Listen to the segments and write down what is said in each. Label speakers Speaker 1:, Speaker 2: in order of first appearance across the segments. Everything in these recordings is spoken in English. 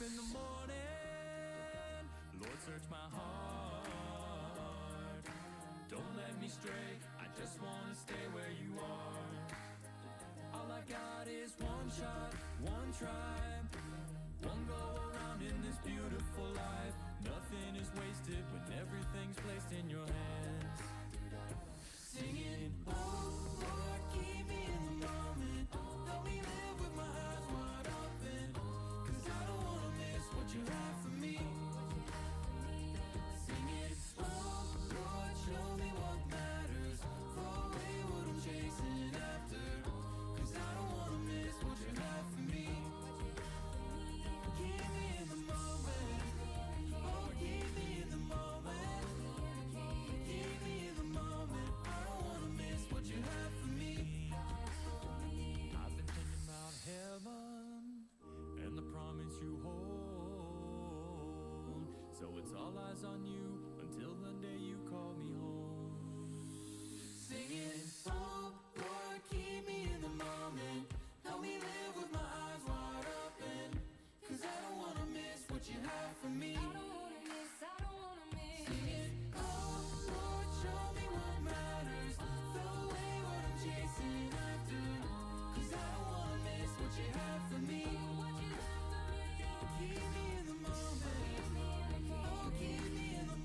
Speaker 1: in the morning, Lord, search my heart. Don't let me stray, I just wanna stay where you are. All I got is one shot, one try, one go around in this beautiful life. Nothing is wasted when everything's placed in your hands. Singing, oh Lord, keep me in the moment. Help me live with my eyes wide open, 'cause I don't wanna miss what you have for me. Singing, oh Lord, show me what matters. Throw away what I'm chasing after, 'cause I don't wanna miss what you have for me. Keep me in the moment. Oh, keep me in the moment. Keep me in the moment. I don't wanna miss what you have for me. I've been thinking about heaven and the promise you hold. So it's all eyes on you until the day you call me home. Singing, oh Lord, keep me in the moment. Help me live with my eyes wide open, 'cause I don't wanna miss what you have for me.
Speaker 2: I don't wanna miss.
Speaker 1: Singing, oh Lord, show me what matters. Throw away what I'm chasing after, 'cause I don't wanna miss what you have for me.
Speaker 2: What you have for me.
Speaker 1: Keep me in the moment. Oh, keep me in the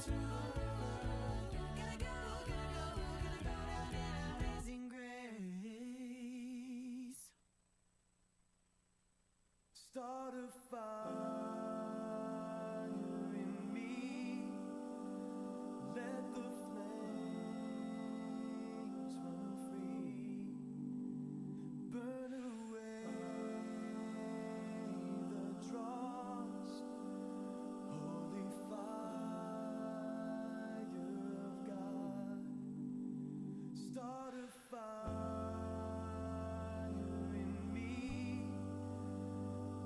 Speaker 1: to the river. Gonna go down in amazing grace. Start a fire in me. Let the flames run free. Burn away the dross. Holy fire of God. Start a fire in me.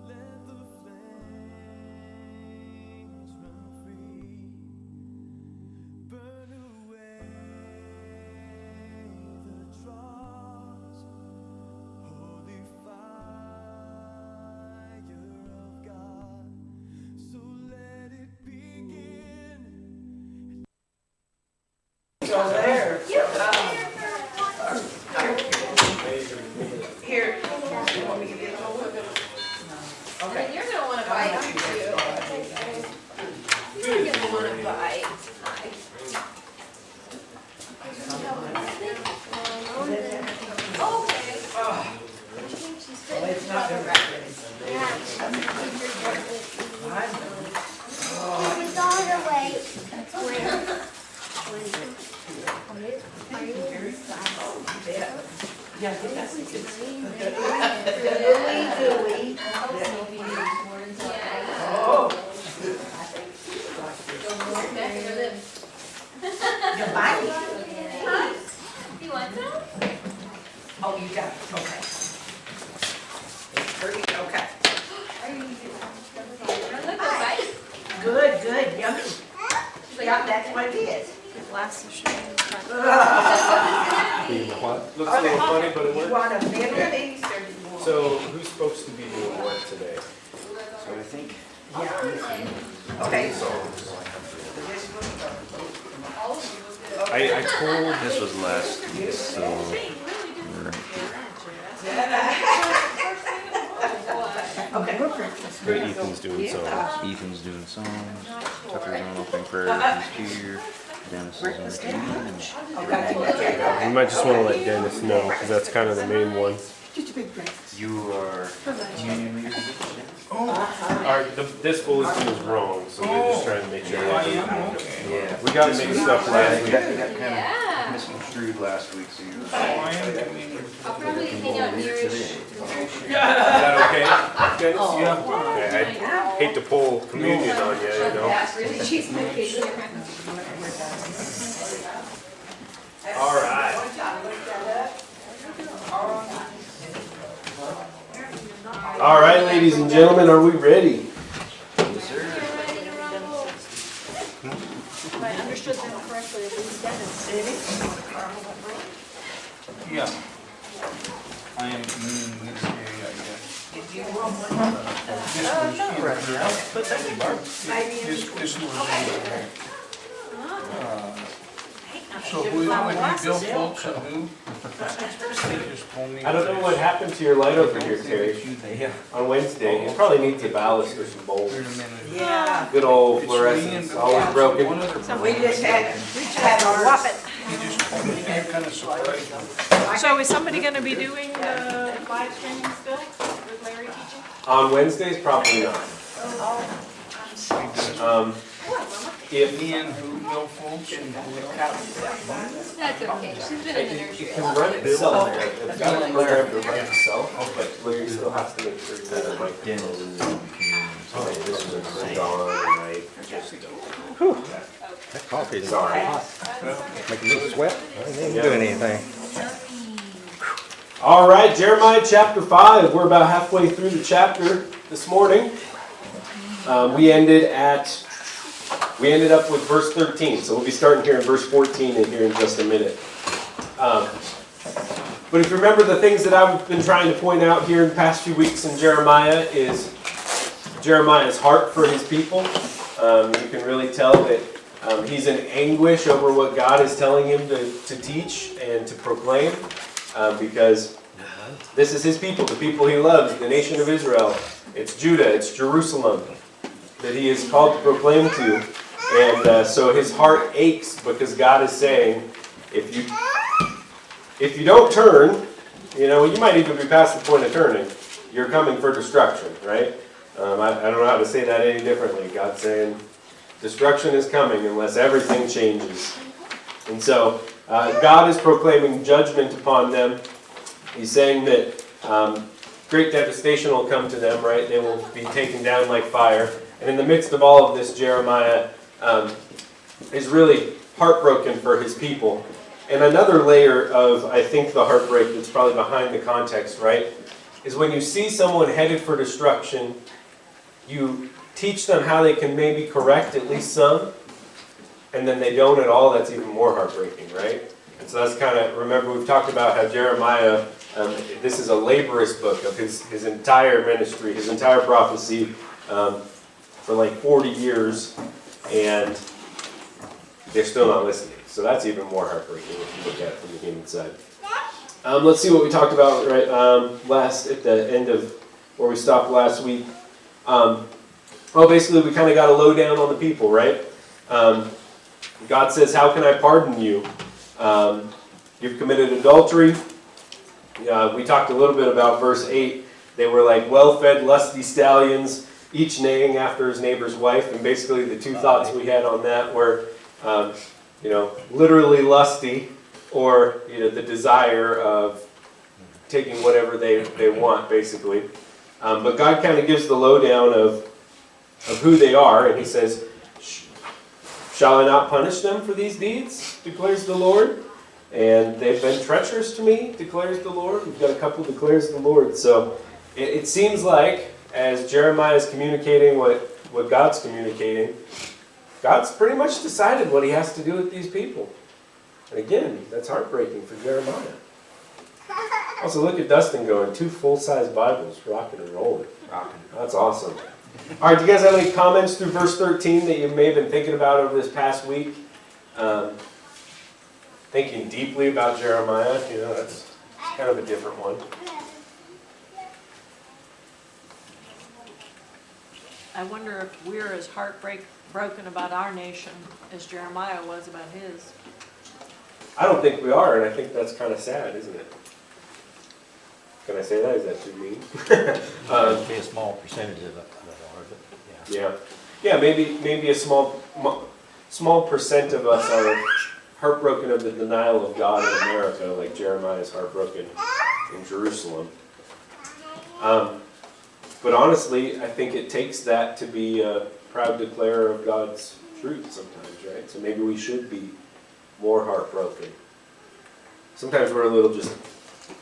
Speaker 1: Let the flames run free. Burn away the dross. Holy fire of God. So let it begin.
Speaker 2: So there. Here. You want me to get it over? Okay.
Speaker 3: And you're gonna wanna bite, aren't you? You're gonna wanna bite. Hi. Okay.
Speaker 2: Well, it's not gonna
Speaker 4: It's on her way.
Speaker 2: Yeah, that's good. Oh. You're biting.
Speaker 3: Huh? You want some?
Speaker 2: Oh, you got it, okay. It's pretty, okay.
Speaker 3: Look, bite.
Speaker 2: Good, good, yummy. Yeah, that's what it is.
Speaker 5: Glass of champagne.
Speaker 6: Looks a little funny, but it
Speaker 2: You
Speaker 6: works.
Speaker 2: want a bit of these or do you want?
Speaker 6: So who's supposed to be doing what today?
Speaker 7: So I think,
Speaker 2: Yeah. Okay, so.
Speaker 6: I told
Speaker 7: this was last week, so
Speaker 2: Okay.
Speaker 6: but Ethan's doing some.
Speaker 7: Ethan's doing songs, Tucker's on opening prayer, he's here, Dennis is on the TV,
Speaker 2: Okay.
Speaker 6: We might just want to let Dennis know because that's kind of the main one.
Speaker 7: you are union leader.
Speaker 6: This bulletin is wrong, so we're just trying to make sure.
Speaker 7: Yeah.
Speaker 6: We got to make stuff
Speaker 7: Yeah,
Speaker 6: last
Speaker 7: you
Speaker 6: week.
Speaker 7: got kind
Speaker 3: Yeah.
Speaker 7: of misconstrued last week, so you
Speaker 3: I'll probably hang out near
Speaker 7: today.
Speaker 3: it.
Speaker 6: Is that okay, Dennis? Yeah. Okay, I hate to pull communion on you, you know.
Speaker 3: That's really cheese cookies.
Speaker 6: All right. All right, ladies and gentlemen, are we ready?
Speaker 5: If I understood them correctly, it was Dennis.
Speaker 8: Yeah. I am ministry, I guess. This was so we Bill Folks and who? They just told me.
Speaker 6: I don't know what happened to your light over here, Terry. On Wednesday, it probably needs a ballast or some bolts.
Speaker 8: Here in a minute.
Speaker 2: Yeah,
Speaker 6: Good old
Speaker 8: It's me
Speaker 6: fluorescence,
Speaker 8: and
Speaker 6: always broken.
Speaker 8: one other
Speaker 2: we just had ours.
Speaker 8: He just told me, that kind of surprised me.
Speaker 5: So is somebody gonna be doing the live streaming still with Larry teaching?
Speaker 6: On Wednesdays, probably not. If
Speaker 8: Me and who, Bill Folks and who?
Speaker 3: That's okay, she's been in the
Speaker 6: it
Speaker 3: nursery a
Speaker 6: can
Speaker 3: lot.
Speaker 6: run itself, it's got a program to run itself, but Larry still has to make sure that it might.
Speaker 7: Dennis is
Speaker 6: This is turned on, right?
Speaker 9: That coffee is
Speaker 6: Sorry.
Speaker 9: making me sweat. I ain't even doing anything.
Speaker 6: All right, Jeremiah chapter 5. We're about halfway through the chapter this morning. We ended up with verse 13, so we'll be starting here in verse 14 in here in just a minute. But if you remember, the things that I've been trying to point out here in the past few weeks in Jeremiah is Jeremiah's heart for his people. You can really tell that he's in anguish over what God is telling him to teach and to proclaim, because this is his people, the people he loves, the nation of Israel. It's Judah, it's Jerusalem that he is called to proclaim to. And so his heart aches because God is saying, if you don't turn, you know, you might even be past the point of turning. You're coming for destruction, right? I don't know how to say that any differently. God's saying destruction is coming unless everything changes. And so God is proclaiming judgment upon them. He's saying that great devastation will come to them, right? They will be taken down like fire. And in the midst of all of this, Jeremiah is really heartbroken for his people. And another layer of, I think, the heartbreak that's probably behind the context, right, is when you see someone headed for destruction, you teach them how they can maybe correct at least some, and then they don't at all. That's even more heartbreaking, right? And so that's kind of, remember we've talked about how Jeremiah, this is a laborious book of his entire ministry, his entire prophecy for like 40 years, and they're still not listening. So that's even more heartbreaking if you look at it from the human side. Let's see what we talked about right last at the end of where we stopped last week. Well, basically we kind of got a lowdown on the people, right? God says, "How can I pardon you? You've committed adultery." We talked a little bit about verse 8. They were like well-fed, lusty stallions, each neighing after his neighbor's wife. And basically the two thoughts we had on that were, literally lusty, or the desire of taking whatever they want, basically. But God kind of gives the lowdown of who they are, and he says, "Shall I not punish them for these deeds, declares the Lord? And they've been treacherous to me, declares the Lord." We've got a couple, declares the Lord. So it seems like, as Jeremiah is communicating what God's communicating, God's pretty much decided what he has to do with these people. And again, that's heartbreaking for Jeremiah. Also, look at Dustin going, 2 full-size Bibles, rocking and rolling. That's awesome. All right, do you guys have any comments through verse 13 that you may have been thinking about over this past week? Thinking deeply about Jeremiah, that's kind of a different one.
Speaker 5: I wonder if we're as broken about our nation as Jeremiah was about his.
Speaker 6: I don't think we are, and I think that's kind of sad, isn't it? Can I say that? Is that too mean?
Speaker 10: Be a small percentage of it, but
Speaker 6: Yeah, maybe a small percent of us are heartbroken of the denial of God in America, like Jeremiah is heartbroken in Jerusalem. But honestly, I think it takes that to be a proud declarer of God's truth sometimes, right? So maybe we should be more heartbroken. Sometimes we're a little just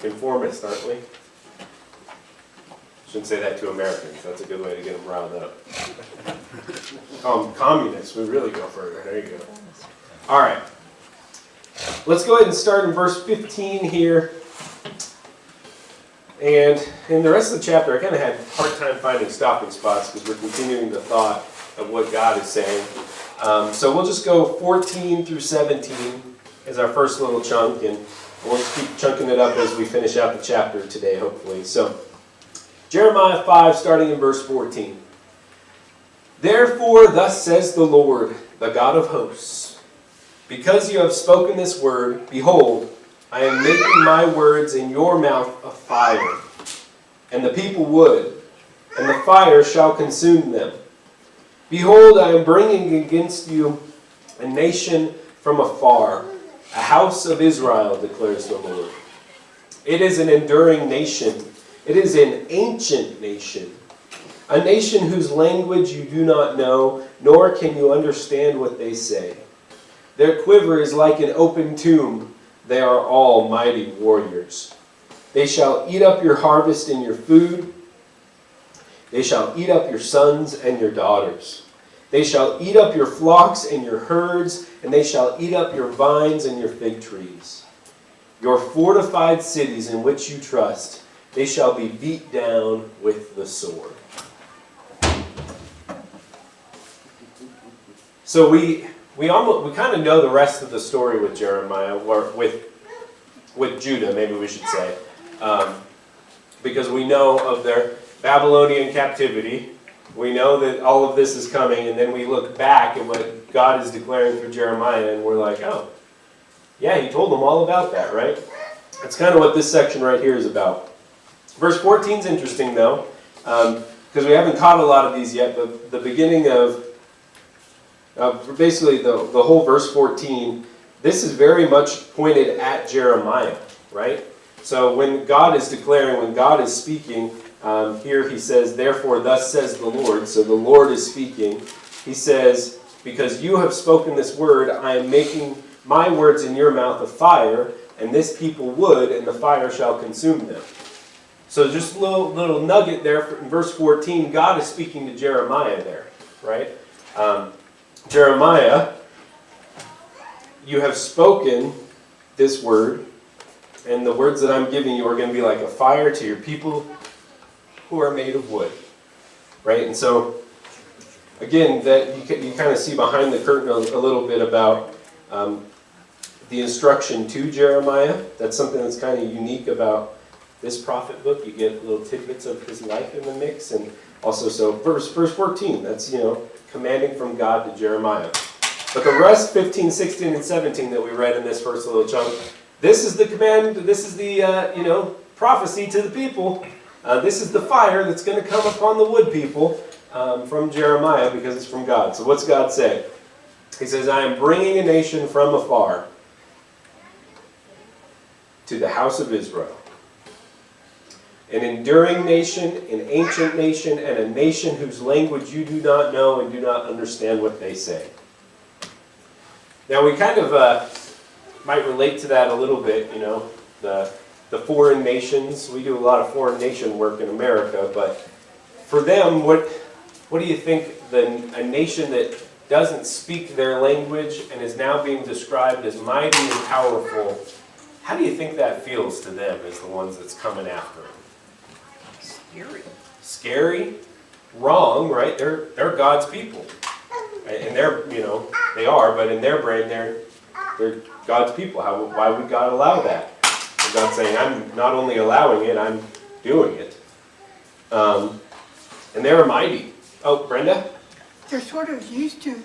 Speaker 6: conformist, aren't we? Shouldn't say that to Americans. That's a good way to get them riled up. Communists, we really go further. There you go. All right. Let's go ahead and start in verse 15 here. And in the rest of the chapter, I kind of had a hard time finding stopping spots because we're continuing the thought of what God is saying. So we'll just go 14 through 17 as our first little chunk, and we'll just keep chunking it up as we finish out the chapter today, hopefully. So, Jeremiah 5, starting in verse 14. "Therefore, thus says the Lord, the God of hosts, because you have spoken this word, behold, I am making my words in your mouth a fire, and the people wood, and the fire shall consume them. Behold, I am bringing against you a nation from afar, a house of Israel, declares the Lord. It is an enduring nation. It is an ancient nation, a nation whose language you do not know, nor can you understand what they say. Their quiver is like an open tomb. They are all mighty warriors. They shall eat up your harvest and your food. They shall eat up your sons and your daughters. They shall eat up your flocks and your herds, and they shall eat up your vines and your fig trees. Your fortified cities in which you trust, they shall be beat down with the sword." So we kind of know the rest of the story with Jeremiah, or with Judah, maybe we should say, because we know of their Babylonian captivity, We know that all of this is coming, and then we look back at what God is declaring through Jeremiah, and we're like, oh, yeah, he told them all about that, right? That's kind of what this section right here is about. Verse 14 is interesting, though, because we haven't caught a lot of these yet, but the beginning of, basically the whole verse 14, this is very much pointed at Jeremiah, right? So when God is declaring, when God is speaking, here he says, therefore thus says the Lord. So the Lord is speaking. He says, because you have spoken this word, I am making my words in your mouth a fire, and this people wood, and the fire shall consume them. So just a little nugget there in verse 14, God is speaking to Jeremiah there, right? Jeremiah, you have spoken this word, and the words that I'm giving you are going to be like a fire to your people who are made of wood, right? And so, again, that you kind of see behind the curtain a little bit about the instruction to Jeremiah. That's something that's kind of unique about this prophet book. You get little tidbits of his life in the mix, and also, so verse 14, that's, commanding from God to Jeremiah. But the rest, 15, 16, and 17 that we read in this first little chunk, this is the command, this is the, prophecy to the people. This is the fire that's going to come upon the wood people from Jeremiah, because it's from God. So what's God say? He says, I am bringing a nation from afar to the house of Israel. An enduring nation, an ancient nation, and a nation whose language you do not know and do not understand what they say. Now we kind of might relate to that a little bit, the foreign nations. We do a lot of foreign nation work in America, but for them, what do you think a nation that doesn't speak their language and is now being described as mighty and powerful, how do you think that feels to them as the ones that's coming after them?
Speaker 2: Scary.
Speaker 6: Scary? Wrong, right? They're God's people. And they're, they are, but in their brain, they're God's people. Why would God allow that? And God's saying, I'm not only allowing it, I'm doing it. And they're mighty. Oh, Brenda?
Speaker 11: They're sort of used to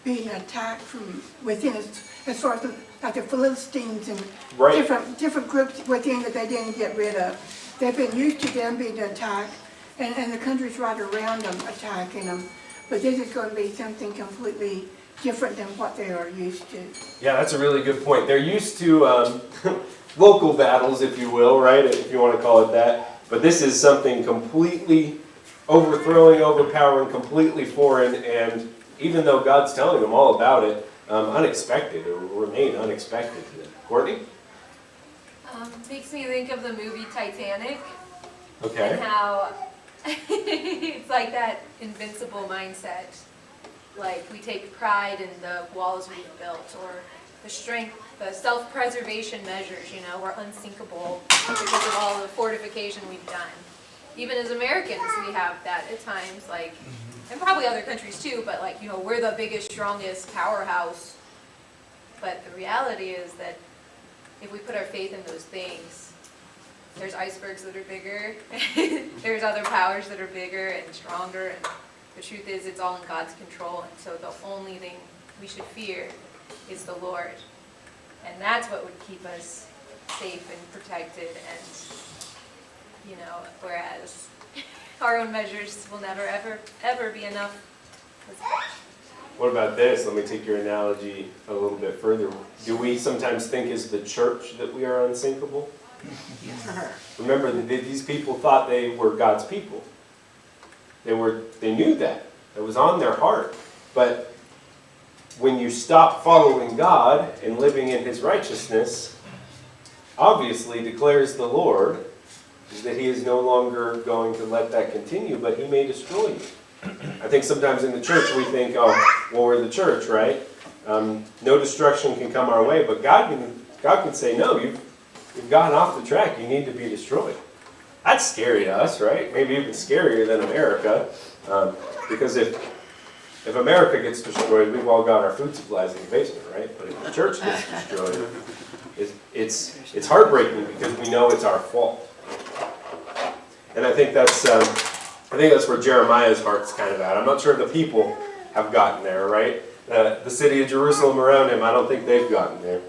Speaker 11: being attacked from within, as far as like the Philistines and
Speaker 6: Right.
Speaker 11: different groups within that they didn't get rid of. They've been used to them being attacked, and the countries right around them attacking them. But this is going to be something completely different than what they are used to.
Speaker 6: Yeah, that's a really good point. They're used to local battles, if you will, right? If you want to call it that. But this is something completely overthrowing, overpowering, completely foreign, and even though God's telling them all about it, unexpected. It will remain unexpected to them. Courtney?
Speaker 3: Makes me think of the movie Titanic.
Speaker 6: Okay.
Speaker 3: And how it's like that invincible mindset. Like we take pride in the walls we've built, or the strength, the self-preservation measures, we're unsinkable because of all the fortification we've done. Even as Americans, we have that at times, and probably other countries too, but we're the biggest, strongest powerhouse. But the reality is that if we put our faith in those things, there's icebergs that are bigger, there's other powers that are bigger and stronger, and the truth is it's all in God's control, and so the only thing we should fear is the Lord. And that's what would keep us safe and protected, and whereas our own measures will never, ever be enough.
Speaker 6: What about this? Let me take your analogy a little bit further. Do we sometimes think as the church that we are unsinkable? Remember, these people thought they were God's people. They knew that. It was on their heart. But when you stop following God and living in His righteousness, obviously declares the Lord that He is no longer going to let that continue, but He may destroy you. I think sometimes in the church we think, oh, well, we're the church, right? No destruction can come our way, but God can say, no, you've gotten off the track, you need to be destroyed. That's scary to us, right? Maybe even scarier than America, because if America gets destroyed, we've all got our food supplies in the basement, right? But if the church gets destroyed, it's heartbreaking because we know it's our fault. And I think that's I think that's where Jeremiah's heart's kind of at. I'm not sure if the people have gotten there, right? The city of Jerusalem around him, I don't think they've gotten there.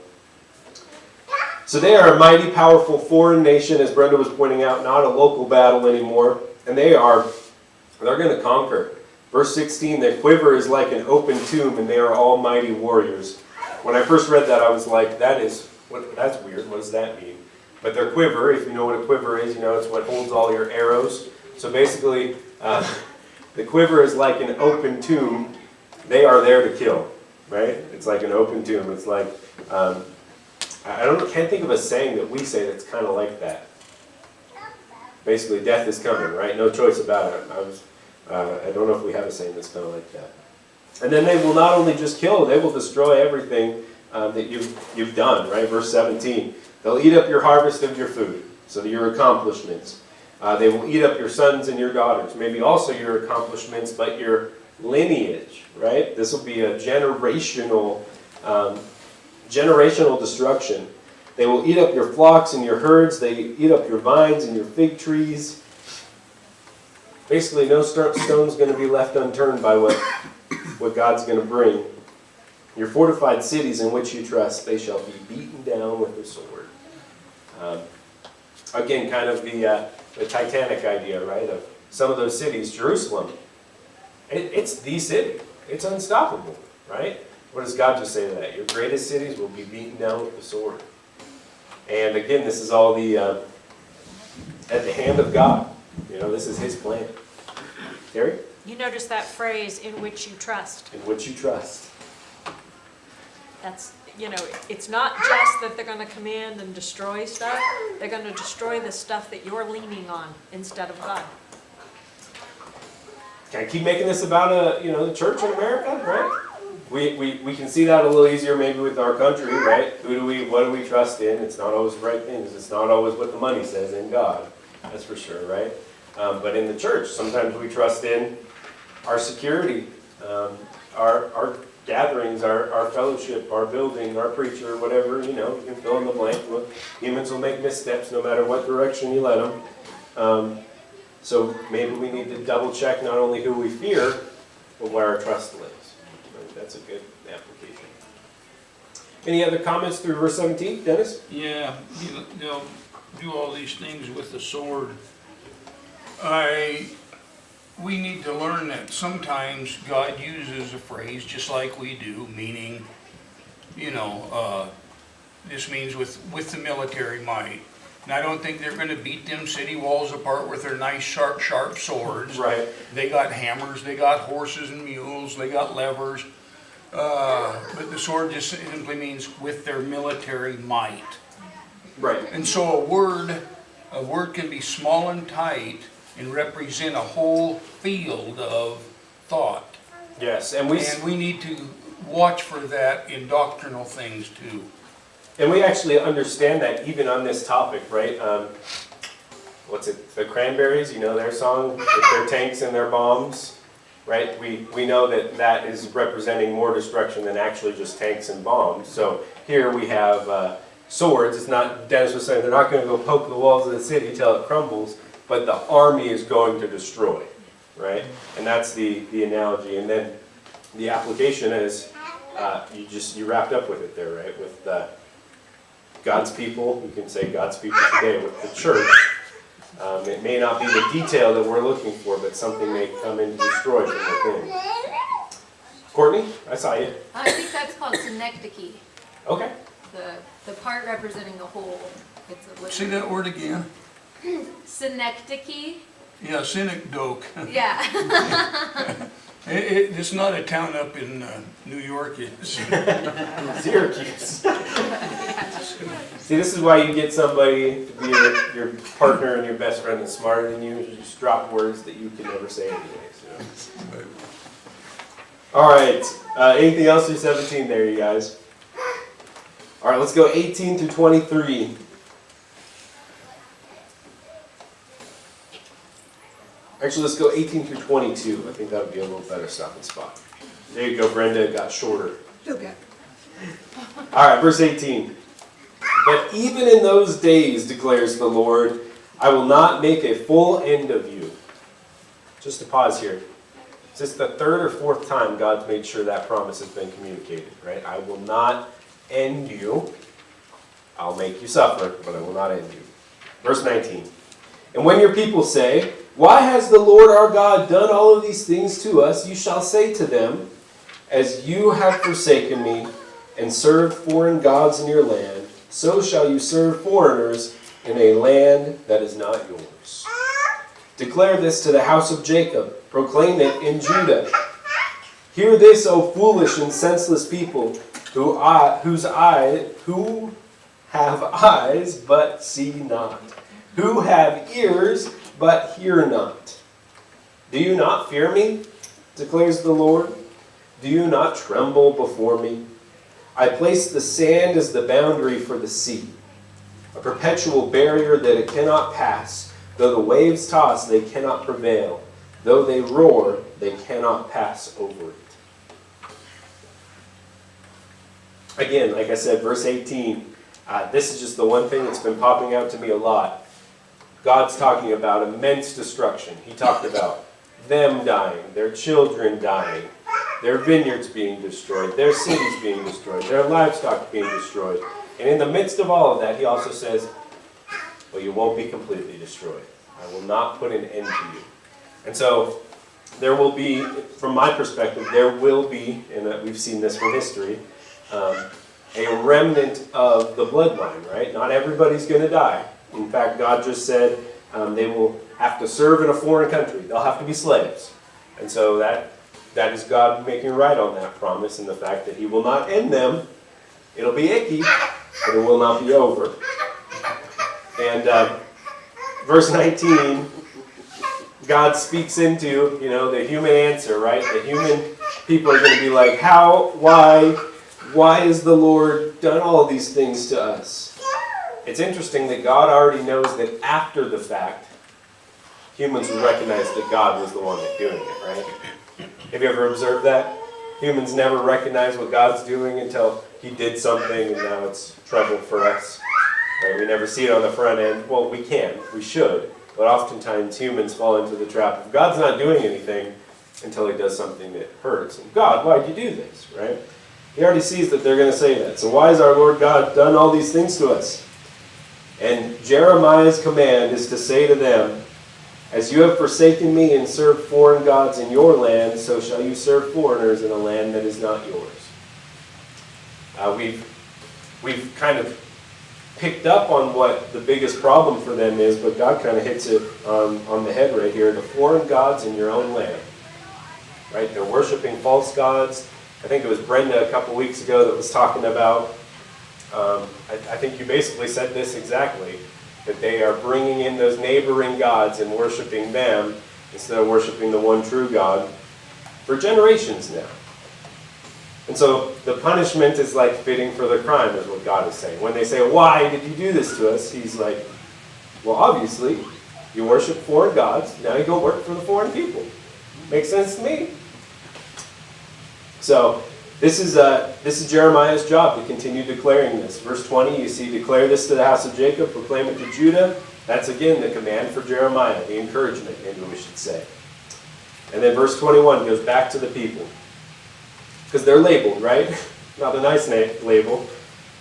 Speaker 6: So they are a mighty, powerful foreign nation, as Brenda was pointing out, not a local battle anymore. And they're going to conquer. Verse 16, their quiver is like an open tomb, and they are almighty warriors. When I first read that, I was like, that's weird. What does that mean? But their quiver, if you know what a quiver is, it's what holds all your arrows. So basically, the quiver is like an open tomb. They are there to kill, right? It's like an open tomb. It's like, can't think of a saying that we say that's kind of like that. Basically, death is coming, right? No choice about it. I don't know if we have a saying that's kind of like that. And then they will not only just kill, they will destroy everything that you've done, right? Verse 17, they'll eat up your harvest of your food, so your accomplishments. They will eat up your sons and your daughters, maybe also your accomplishments, but your lineage, right? This will be a generational destruction. They will eat up your flocks and your herds. They eat up your vines and your fig trees. Basically, no stone's going to be left unturned by what God's going to bring. Your fortified cities in which you trust, they shall be beaten down with the sword. Again, kind of the Titanic idea, right? Of some of those cities, Jerusalem. It's the city. It's unstoppable, right? What does God just say to that? Your greatest cities will be beaten down with the sword. And again, this is all at the hand of God. This is His plan. Terry?
Speaker 5: You notice that phrase, in which you trust.
Speaker 6: In which you trust.
Speaker 5: That's, it's not just that they're going to come in and destroy stuff. They're going to destroy the stuff that you're leaning on instead of God.
Speaker 6: Can I keep making this about the church in America, right? We can see that a little easier maybe with our country, right? What do we trust in? It's not always the right things. It's not always what the money says in God. That's for sure, right? But in the church, sometimes we trust in our security, our gatherings, our fellowship, our building, our preacher, whatever, you can fill in the blank. Humans will make missteps no matter what direction you let them. So maybe we need to double check not only who we fear, but where our trust lives. That's a good application. Any other comments through verse 17, Dennis?
Speaker 8: Yeah, they'll do all these things with the sword. We need to learn that sometimes God uses a phrase just like we do, meaning, this means with the military might. And I don't think they're going to beat them city walls apart with their nice, sharp swords.
Speaker 6: Right.
Speaker 8: They got hammers, they got horses and mules, they got levers. But the sword just simply means with their military might.
Speaker 6: Right.
Speaker 8: And so a word can be small and tight and represent a whole field of thought.
Speaker 6: Yes,
Speaker 8: and we need to watch for that in doctrinal things too.
Speaker 6: And we actually understand that even on this topic, right? What's it? The Cranberries, their song with their tanks and their bombs, right? We know that is representing more destruction than actually just tanks and bombs. So here we have swords. It's not, Dennis was saying, they're not going to go poke the walls of the city till it crumbles, but the army is going to destroy, right? And that's the analogy. And then the application is, you wrapped up with it there, right? With God's people, you can say God's people today with the church. It may not be the detail that we're looking for, but something may come and destroy from within. Courtney, I saw you.
Speaker 3: I think that's called synecdoche.
Speaker 6: Okay.
Speaker 3: The part representing the whole.
Speaker 8: Say that word again.
Speaker 3: Synecdoche.
Speaker 8: Yeah, synecdoche.
Speaker 3: Yeah.
Speaker 8: It's not a town up in New York. It's
Speaker 6: Syracuse. See, this is why you get somebody to be your partner and your best friend that's smarter than you. You just drop words that you can never say anyway. So. All right. Anything else through 17 there, you guys? All right, let's go 18 through 23. Actually, let's go 18 through 22. I think that would be a little better stopping spot. There you go, Brenda. It got shorter.
Speaker 11: Okay.
Speaker 6: All right, verse 18. But even in those days, declares the Lord, I will not make a full end of you. just to pause here. Is this the third or fourth time God's made sure that promise has been communicated, right? I will not end you. I'll make you suffer, but I will not end you. Verse 19. And when your people say, why has the Lord our God done all of these things to us? You shall say to them, as you have forsaken me and served foreign gods in your land, so shall you serve foreigners in a land that is not yours. Declare this to the house of Jacob. Proclaim it in Judah. Hear this, O foolish and senseless people, who have eyes but see not, who have ears but hear not. Do you not fear me, declares the Lord? Do you not tremble before me? I place the sand as the boundary for the sea, a perpetual barrier that it cannot pass. Though the waves toss, they cannot prevail. Though they roar, they cannot pass over it. Again, like I said, verse 18, this is just the one thing that's been popping out to me a lot. God's talking about immense destruction. He talked about them dying, their children dying, their vineyards being destroyed, their cities being destroyed, their livestock being destroyed. And in the midst of all of that, he also says, well, you won't be completely destroyed. I will not put an end to you. And so there will be, from my perspective, there will be, and we've seen this from history, a remnant of the bloodline, right? Not everybody's going to die. In fact, God just said they will have to serve in a foreign country. They'll have to be slaves. And so that is God making right on that promise and the fact that he will not end them. It'll be icky, but it will not be over. And verse 19, God speaks into, the human answer, right? The human people are going to be like, why has the Lord done all these things to us? It's interesting that God already knows that after the fact, humans will recognize that God was the one that's doing it, right? Have you ever observed that? Humans never recognize what God's doing until he did something and now it's trouble for us. Right? We never see it on the front end. Well, we can. We should. But oftentimes humans fall into the trap of God's not doing anything until he does something that hurts. And God, why'd you do this? Right? He already sees that they're going to say that. So why has our Lord God done all these things to us? And Jeremiah's command is to say to them, as you have forsaken me and served foreign gods in your land, so shall you serve foreigners in a land that is not yours. We've kind of picked up on what the biggest problem for them is, but God kind of hits it on the head right here. The foreign gods in your own land. Right? They're worshiping false gods. I think it was Brenda a couple weeks ago that was talking about, I think you basically said this exactly, that they are bringing in those neighboring gods and worshiping them instead of worshiping the one true God for generations now. And so the punishment is like fitting for the crime is what God is saying. When they say, why did you do this to us? He's like, well, obviously, you worship foreign gods, now you go work for the foreign people. Makes sense to me. So this is Jeremiah's job to continue declaring this. Verse 20, you see, declare this to the house of Jacob, proclaim it to Judah. That's again the command for Jeremiah, the encouragement, maybe we should say. And then verse 21 goes back to the people. Because they're labeled, right? Not a nice label.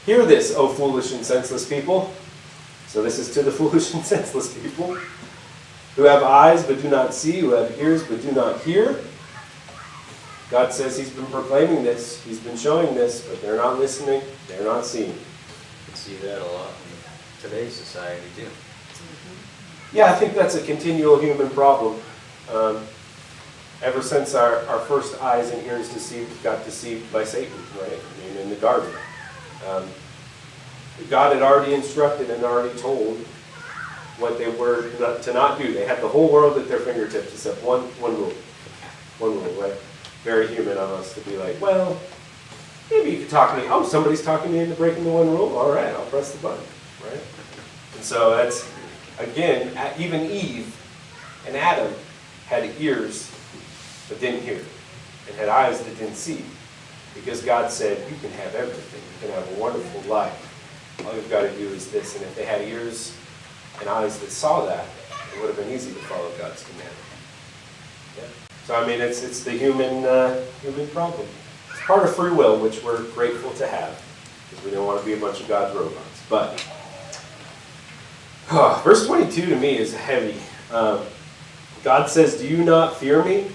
Speaker 6: Hear this, O foolish and senseless people. So this is to the foolish and senseless people who have eyes but do not see, who have ears but do not hear. God says he's been proclaiming this, he's been showing this, but they're not listening, they're not seeing.
Speaker 10: You can see that a lot in today's society too.
Speaker 6: Yeah, I think that's a continual human problem. Ever since our first eyes and ears got deceived by Satan, right? I mean, in the garden. God had already instructed and already told what they were to not do. They had the whole world at their fingertips except one rule. One rule, right? Very human of us to be like, well, maybe you could talk me. Oh, somebody's talking me into breaking the one rule? All right, I'll press the button, right? And so that's, again, even Eve and Adam had ears but didn't hear, and had eyes that didn't see, because God said, you can have everything. You can have a wonderful life. All you've got to do is this. And if they had ears and eyes that saw that, it would have been easy to follow God's command. So I mean, it's the human problem. It's part of free will, which we're grateful to have, because we don't want to be a bunch of God's robots. But verse 22 to me is heavy. God says, "Do you not fear me?"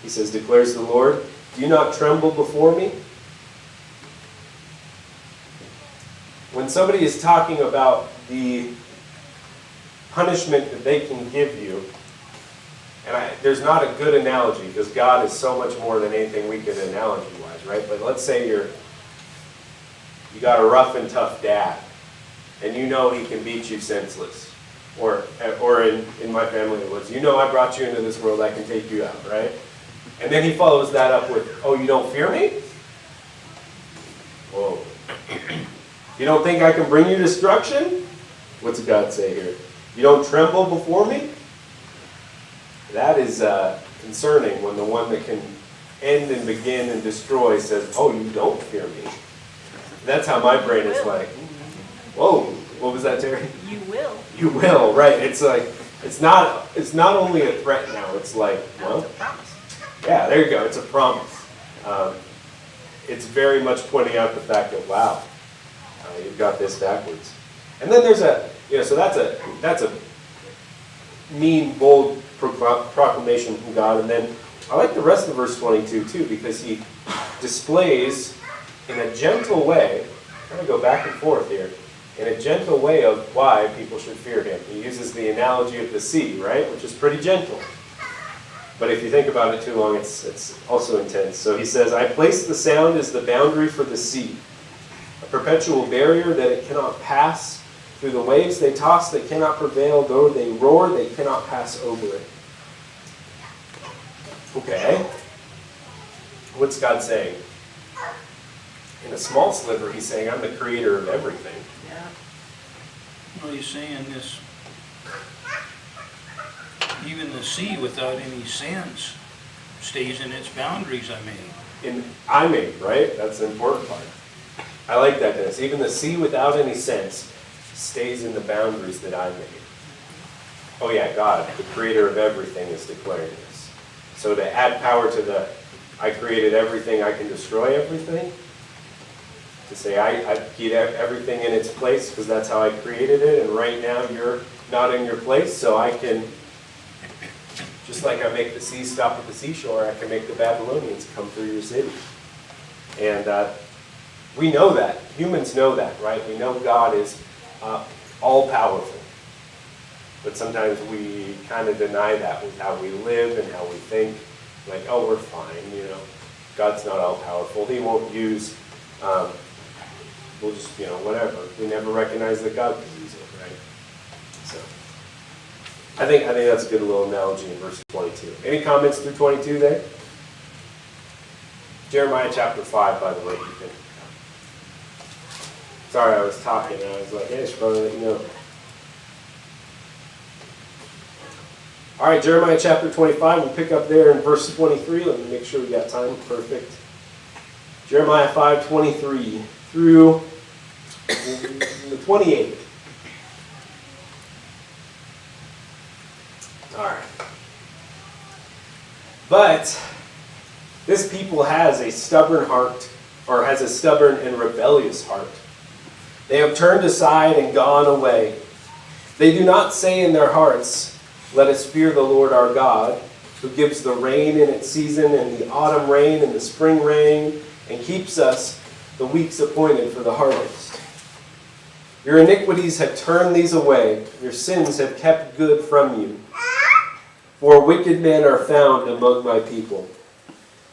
Speaker 6: He says, declares the Lord. "Do you not tremble before me?" When somebody is talking about the punishment that they can give you, and there's not a good analogy, because God is so much more than anything we could analogy-wise, right? But let's say you got a rough and tough dad, and you know he can beat you senseless. Or in my family it was, I brought you into this world, I can take you out, right? And then he follows that up with, "Oh, you don't fear me? Whoa. You don't think I can bring you destruction?" What's God say here? "You don't tremble before me?" That is concerning when the one that can end and begin and destroy says, "Oh, you don't fear me." That's how my brain is like, whoa, what was that, Terry?
Speaker 5: You will.
Speaker 6: You will, right. It's like, it's not only a threat now, it's like, well,
Speaker 5: That's a promise.
Speaker 6: yeah, there you go, it's a promise. It's very much pointing out the fact that, wow, you've got this backwards. And then there's so that's a mean, bold proclamation from God. And then I like the rest of verse 22 too, because he displays in a gentle way, I'm going to go back and forth here, in a gentle way of why people should fear him. He uses the analogy of the sea, right, which is pretty gentle. But if you think about it too long, it's also intense. So he says, "I place the sound as the boundary for the sea, a perpetual barrier that it cannot pass. Through the waves they toss, they cannot prevail. Though they roar, they cannot pass over it." Okay. What's God saying? In a small sliver, he's saying, "I'm the creator of everything."
Speaker 5: Yeah.
Speaker 8: Well, he's saying this, even the sea without any sense stays in its boundaries I made.
Speaker 6: I made, right? That's the important part. I like that, Dennis. Even the sea without any sense stays in the boundaries that I made. Oh yeah, God, the creator of everything, is declaring this. So to add power to the, "I created everything, I can destroy everything," to say I keep everything in its place because that's how I created it, and right now you're not in your place, so I can, just like I make the sea stop at the seashore, I can make the Babylonians come through your city. And we know that. Humans know that, right? We know God is all-powerful. But sometimes we kind of deny that with how we live and how we think. Like, oh, we're fine, God's not all-powerful. He won't use, we'll just, whatever. We never recognize that God can use it, right? So, I think that's a good little analogy in verse 22. Any comments through 22 there? Jeremiah chapter 5, by the way. You can. Sorry, I was talking and I was like, hey, I should probably let you know. All right, Jeremiah chapter 25. We'll pick up there in verse 23. Let me make sure we got time. Perfect. Jeremiah 5:23 through 28. All right. But this people has a stubborn heart, or has a stubborn and rebellious heart. They have turned aside and gone away. They do not say in their hearts, "Let us fear the Lord our God, who gives the rain in its season, and the autumn rain and the spring rain, and keeps us the weeks appointed for the harvest." Your iniquities have turned these away. Your sins have kept good from you. For wicked men are found among my people.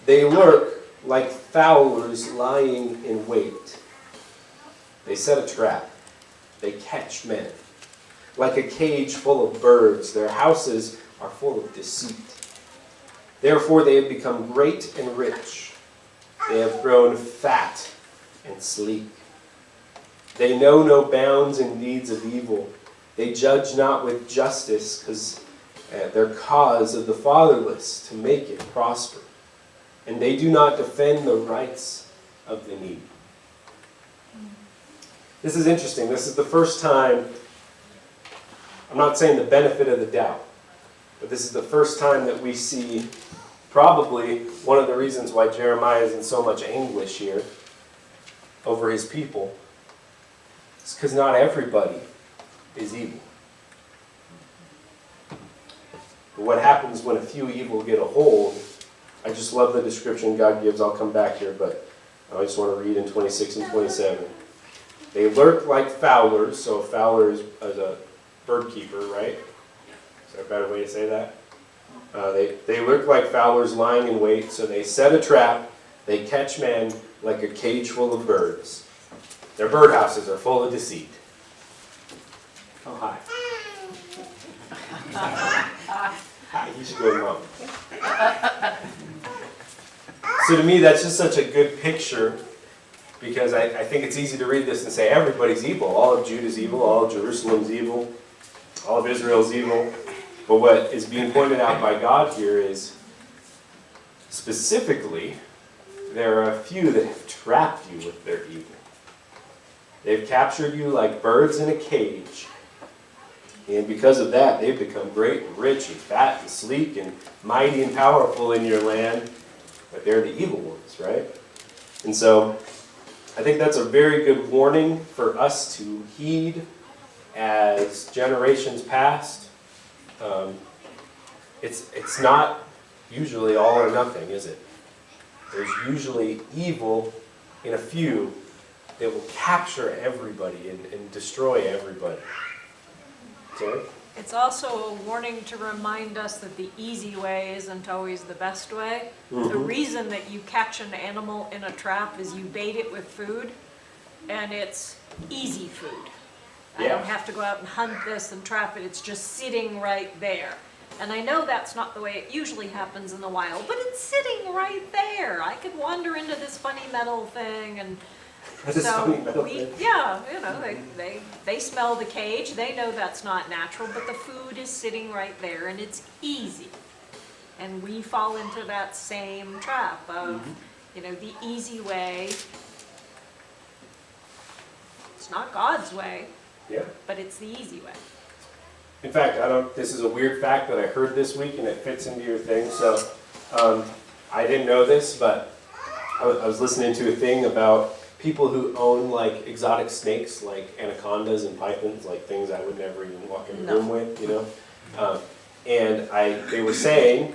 Speaker 6: They lurk like fowlers lying in wait. They set a trap. They catch men. Like a cage full of birds, their houses are full of deceit. Therefore they have become great and rich. They have grown fat and sleek. They know no bounds in deeds of evil. They judge not with justice, because their cause of the fatherless to make it prosper. And they do not defend the rights of the needy. This is interesting. This is the first time, I'm not saying the benefit of the doubt, But this is the first time that we see probably one of the reasons why Jeremiah is in so much anguish here over his people. It's because not everybody is evil. But what happens when a few evil get a hold? I just love the description God gives. I'll come back here, but I just want to read in 26 and 27. They lurk like fowlers. So a fowler is a bird keeper, right? Is there a better way to say that? They lurk like fowlers lying in wait. So they set a trap. They catch man like a cage full of birds. Their birdhouses are full of deceit. Oh, hi. Hi, you should go to Mom. So to me, that's just such a good picture, because I think it's easy to read this and say everybody's evil. All of Judah's evil, all of Jerusalem's evil, all of Israel's evil. But what is being pointed out by God here is, specifically, there are a few that have trapped you with their evil. They've captured you like birds in a cage. And because of that, they've become great and rich and fat and sleek and mighty and powerful in your land. But they're the evil ones, right? And so I think that's a very good warning for us to heed as generations past. It's not usually all or nothing, is it? There's usually evil in a few that will capture everybody and destroy everybody. Sorry?
Speaker 5: It's also a warning to remind us that the easy way isn't always the best way. The reason that you catch an animal in a trap is you bait it with food, and it's easy food. I don't have to go out and hunt this and trap it. It's just sitting right there. And I know that's not the way it usually happens in the wild, but it's sitting right there. I could wander into this funny metal thing and they smell the cage. They know that's not natural, but the food is sitting right there and it's easy. And we fall into that same trap of, the easy way. It's not God's way, but it's the easy way.
Speaker 6: In fact, this is a weird fact that I heard this week and it fits into your thing. So I didn't know this, but I was listening to a thing about people who own like exotic snakes, like anacondas and pythons, like things I would never even walk in the room with, and they were saying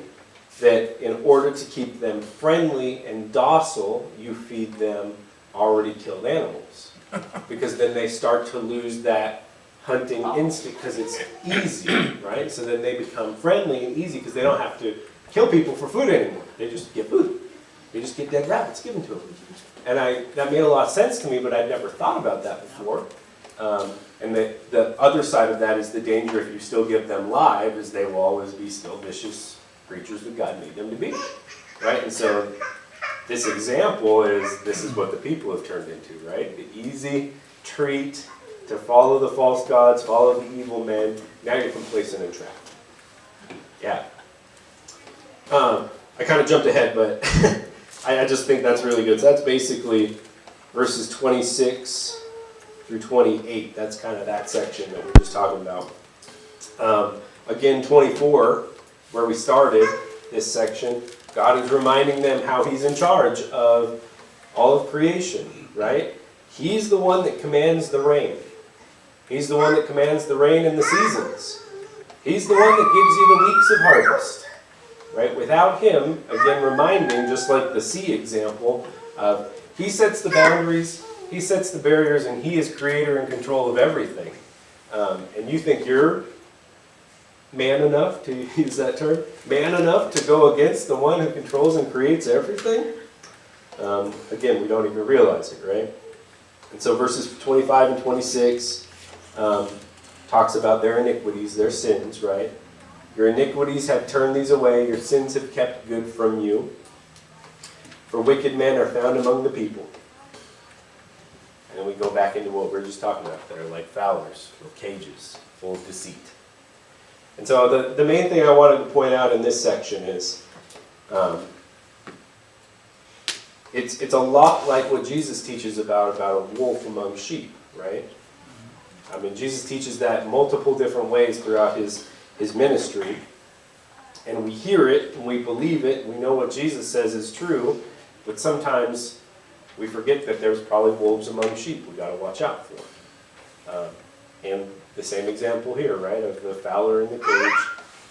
Speaker 6: that in order to keep them friendly and docile, you feed them already killed animals, because then they start to lose that hunting instinct because it's easy, right? So then they become friendly and easy because they don't have to kill people for food anymore. They just get food. They just get dead rabbits given to them. And that made a lot of sense to me, but I'd never thought about that before. And the other side of that is the danger if you still give them live, is they will always be still vicious creatures that God made them to be, right? And so this example this is what the people have turned into, right? The easy treat to follow the false gods, follow the evil men. Now you're complacent and trapped. Yeah. I kind of jumped ahead, but I just think that's really good. So that's basically verses 26 through 28. That's kind of that section that we're just talking about. Again, 24, where we started this section, God is reminding them how He's in charge of all of creation, right? He's the one that commands the rain. He's the one that commands the rain and the seasons. He's the one that gives you the weeks of harvest. Right? Without Him, again reminding, just like the sea example, He sets the boundaries, He sets the barriers, and He is creator and control of everything. And you think you're man enough, to use that term, man enough to go against the one who controls and creates everything? Again, we don't even realize it, right? And so verses 25 and 26 talks about their iniquities, their sins, right? Your iniquities have turned these away, your sins have kept good from you. For wicked men are found among the people. And then we go back into what we were just talking about. They're like fowlers, or cages, full of deceit. And so the main thing I wanted to point out in this section is it's a lot like what Jesus teaches about a wolf among sheep, right? I mean, Jesus teaches that in multiple different ways throughout his ministry. and we hear it, and we believe it, and we know what Jesus says is true, but sometimes we forget that there's probably wolves among sheep we got to watch out for. And the same example here, right, of the fowler in the cage.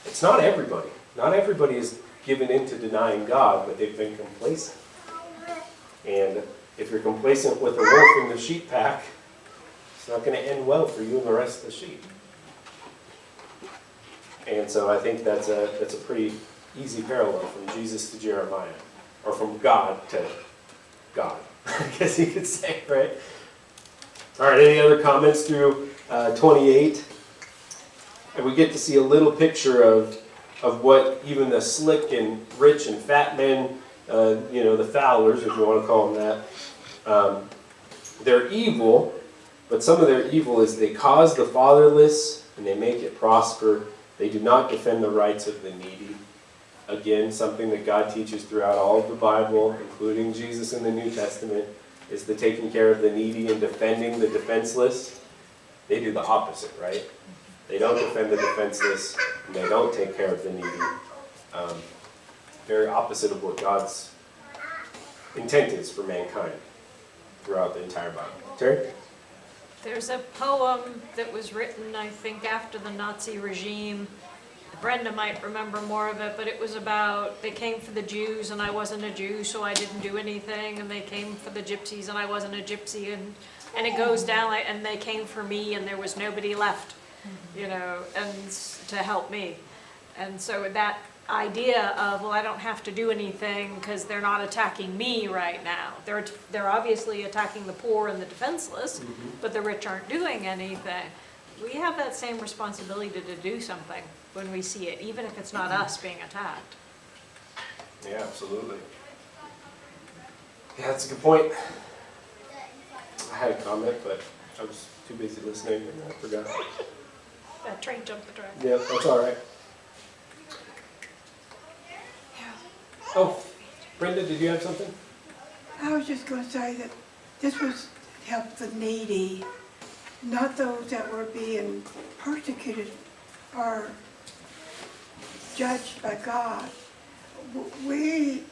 Speaker 6: It's not everybody. Not everybody is given into denying God, but they've been complacent. And if you're complacent with a wolf in the sheep pack, it's not going to end well for you and the rest of the sheep. And so I think that's a pretty easy parallel from Jesus to Jeremiah, or from God to God, I guess you could say, right? All right, any other comments through 28? And we get to see a little picture of what even the slick and rich and fat men, the fowlers, if you want to call them that, they're evil, but some of their evil is they cause the fatherless and they make it prosper. They do not defend the rights of the needy. Again, something that God teaches throughout all of the Bible, including Jesus in the New Testament, is the taking care of the needy and defending the defenseless. They do the opposite, right? They don't defend the defenseless, and they don't take care of the needy. Very opposite of what God's intent is for mankind throughout the entire Bible. Terry?
Speaker 5: There's a poem that was written, I think, after the Nazi regime. Brenda might remember more of it, but it was about they came for the Jews and I wasn't a Jew, so I didn't do anything, and they came for the gypsies and I wasn't a gypsy, and it goes down like, and they came for me and there was nobody left, and to help me. And so that idea of, well, I don't have to do anything because they're not attacking me right now. They're obviously attacking the poor and the defenseless, but the rich aren't doing anything. We have that same responsibility to do something when we see it, even if it's not us being attacked.
Speaker 6: Yeah, absolutely. Yeah, that's a good point. I had a comment, but I was too busy listening and I forgot.
Speaker 5: That train jumped the track.
Speaker 6: Yeah, that's all right. Oh, Brenda, did you have something?
Speaker 11: I was just going to say that this was to help the needy, not those that were being persecuted or judged by God. We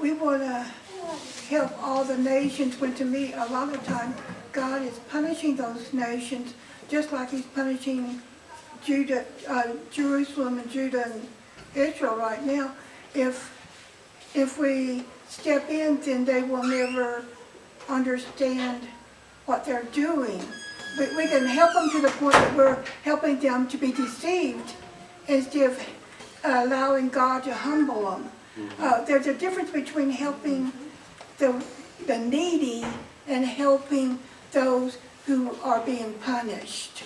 Speaker 11: want to help all the nations, when to me, a lot of time, God is punishing those nations just like He's punishing Judah, Jerusalem and Judah and Israel right now. If we step in, then they will never understand what they're doing. But we can help them to the point that we're helping them to be deceived instead of allowing God to humble them. There's a difference between helping the needy and helping those who are being punished.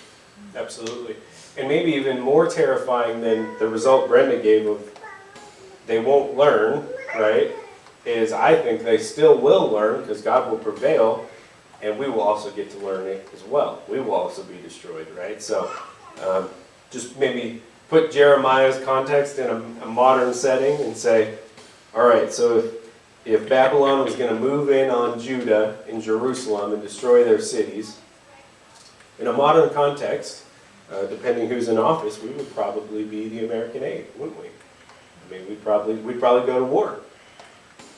Speaker 6: Absolutely. And maybe even more terrifying than the result Brenda gave of they won't learn, right, is I think they still will learn because God will prevail, and we will also get to learn it as well. We will also be destroyed, right? So just maybe put Jeremiah's context in a modern setting and say, all right, so if Babylon was going to move in on Judah and Jerusalem and destroy their cities, in a modern context, depending who's in office, we would probably be the American aid, wouldn't we? I mean, we'd probably go to war.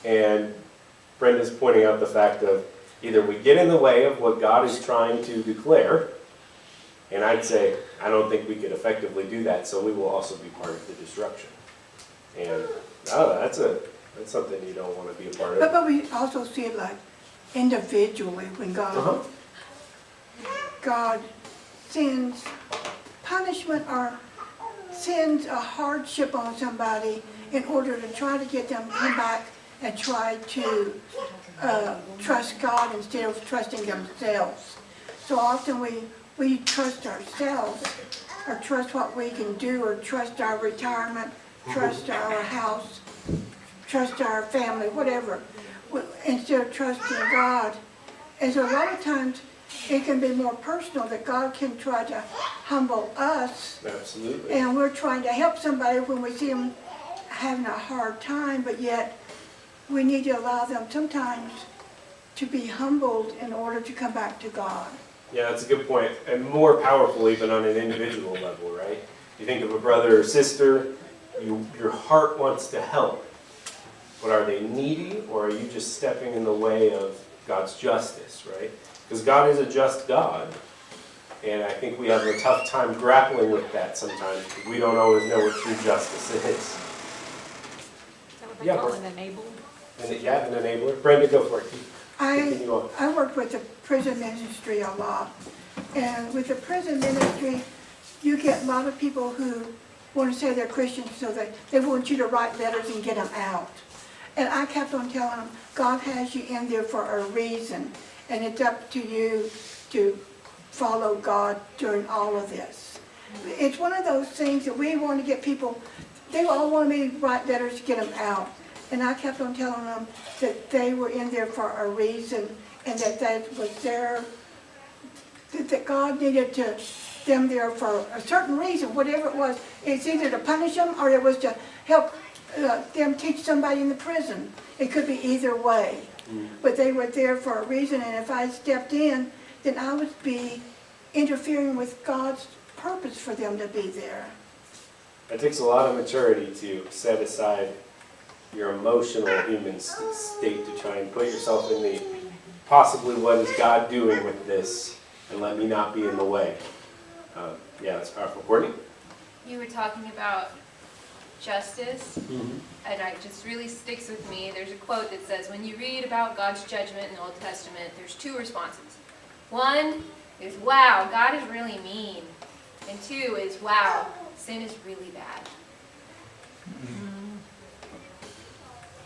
Speaker 6: And Brenda's pointing out the fact of either we get in the way of what God is trying to declare, and I'd say I don't think we could effectively do that, so we will also be part of the destruction. And that's something you don't want to be a part of.
Speaker 11: But we also see it like individually when God sends punishment or sends a hardship on somebody in order to try to get them to come back and try to trust God instead of trusting themselves. So often we trust ourselves, or trust what we can do, or trust our retirement, trust our house, trust our family, whatever, instead of trusting God. And so a lot of times it can be more personal, that God can try to humble us.
Speaker 6: Absolutely.
Speaker 11: And we're trying to help somebody when we see them having a hard time, but yet we need to allow them sometimes to be humbled in order to come back to God.
Speaker 6: Yeah, that's a good point. And more powerful even on an individual level, right? You think of a brother or sister, your heart wants to help. But are they needy, or are you just stepping in the way of God's justice, right? Because God is a just God. And I think we have a tough time grappling with that sometimes, because we don't always know what true justice is.
Speaker 5: Is that what they
Speaker 6: Yeah,
Speaker 5: call
Speaker 6: but-
Speaker 5: an enabler?
Speaker 6: And you have an enabler. Brenda, go for it. Continue on.
Speaker 11: I work with the prison ministry a lot. And with the prison ministry, you get a lot of people who want to say they're Christians, so they want you to write letters and get them out. And I kept on telling them, God has you in there for a reason, and it's up to you to follow God during all of this. It's one of those things that we want to get people, they all want me to write letters to get them out. And I kept on telling them that they were in there for a reason, and that was their, that God needed them there for a certain reason, whatever it was. It's either to punish them, or it was to help them teach somebody in the prison. It could be either way. But they were there for a reason, and if I stepped in, then I would be interfering with God's purpose for them to be there.
Speaker 6: It takes a lot of maturity to set aside your emotional human state to try and put yourself in the possibly what is God doing with this, and let me not be in the way. Yeah, that's powerful. Courtney?
Speaker 3: You were talking about justice, and it just really sticks with me. There's a quote that says, when you read about God's judgment in the Old Testament, there's two responses. One is, wow, God is really mean. And two is, wow, sin is really bad.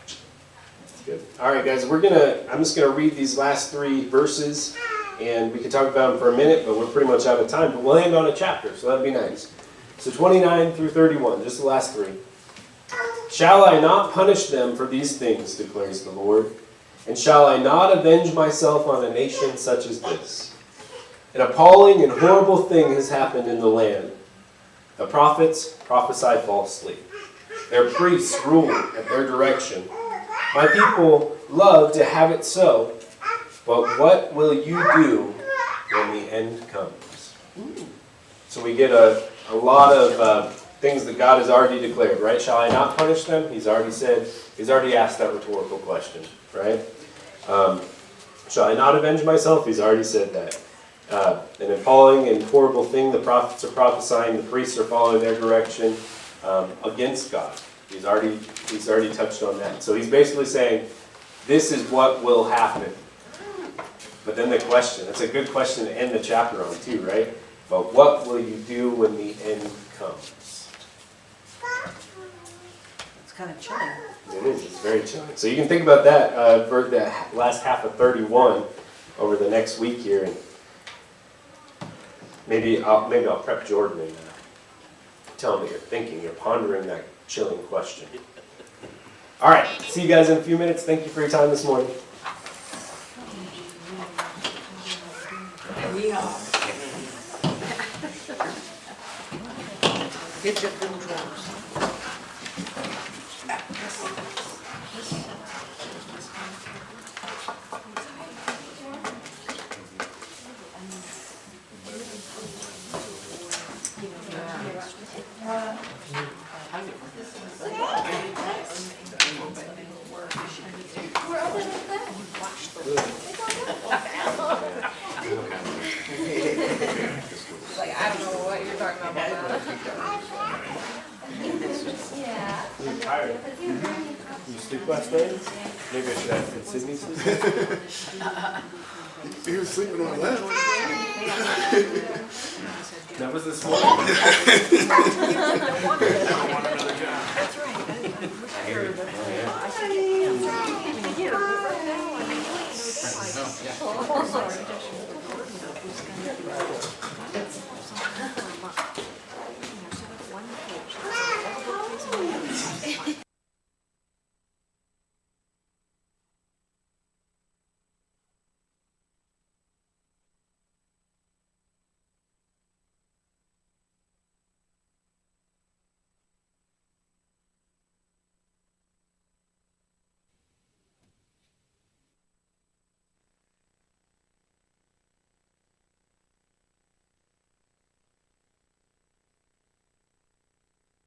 Speaker 6: That's good. All right, guys, I'm just gonna read these last three verses, and we can talk about them for a minute, but we're pretty much out of time. But we'll end on a chapter, so that'd be nice. So 29 through 31, just the last three. Shall I not punish them for these things, declares the Lord? And shall I not avenge myself on a nation such as this? An appalling and horrible thing has happened in the land. The prophets prophesy falsely. Their priests rule at their direction. My people love to have it so, but what will you do when the end comes? So we get a lot of things that God has already declared, right? Shall I not punish them? He's already asked that rhetorical question, right? Shall I not avenge myself? He's already said that. An appalling and horrible thing, the prophets are prophesying, the priests are following their direction against God. He's already touched on that. So he's basically saying, this is what will happen. But then the question, that's a good question to end the chapter on too, right? But what will you do when the end comes?
Speaker 2: It's kind of chilling.
Speaker 6: It is, it's very chilling. So you can think about that for the last half of 31 over the next week here. And maybe I'll prep Jordan and tell him that you're thinking, you're pondering that chilling question. All right, see you guys in a few minutes. Thank you for your time this morning.
Speaker 2: We are. Get your controls.
Speaker 3: Like, I don't know what you're talking about. Yeah.
Speaker 6: I'm tired. You sleep last night? Maybe I should ask, did Sydney sleep?
Speaker 12: He was sleeping on the left.
Speaker 6: That was this morning.
Speaker 5: Sorry.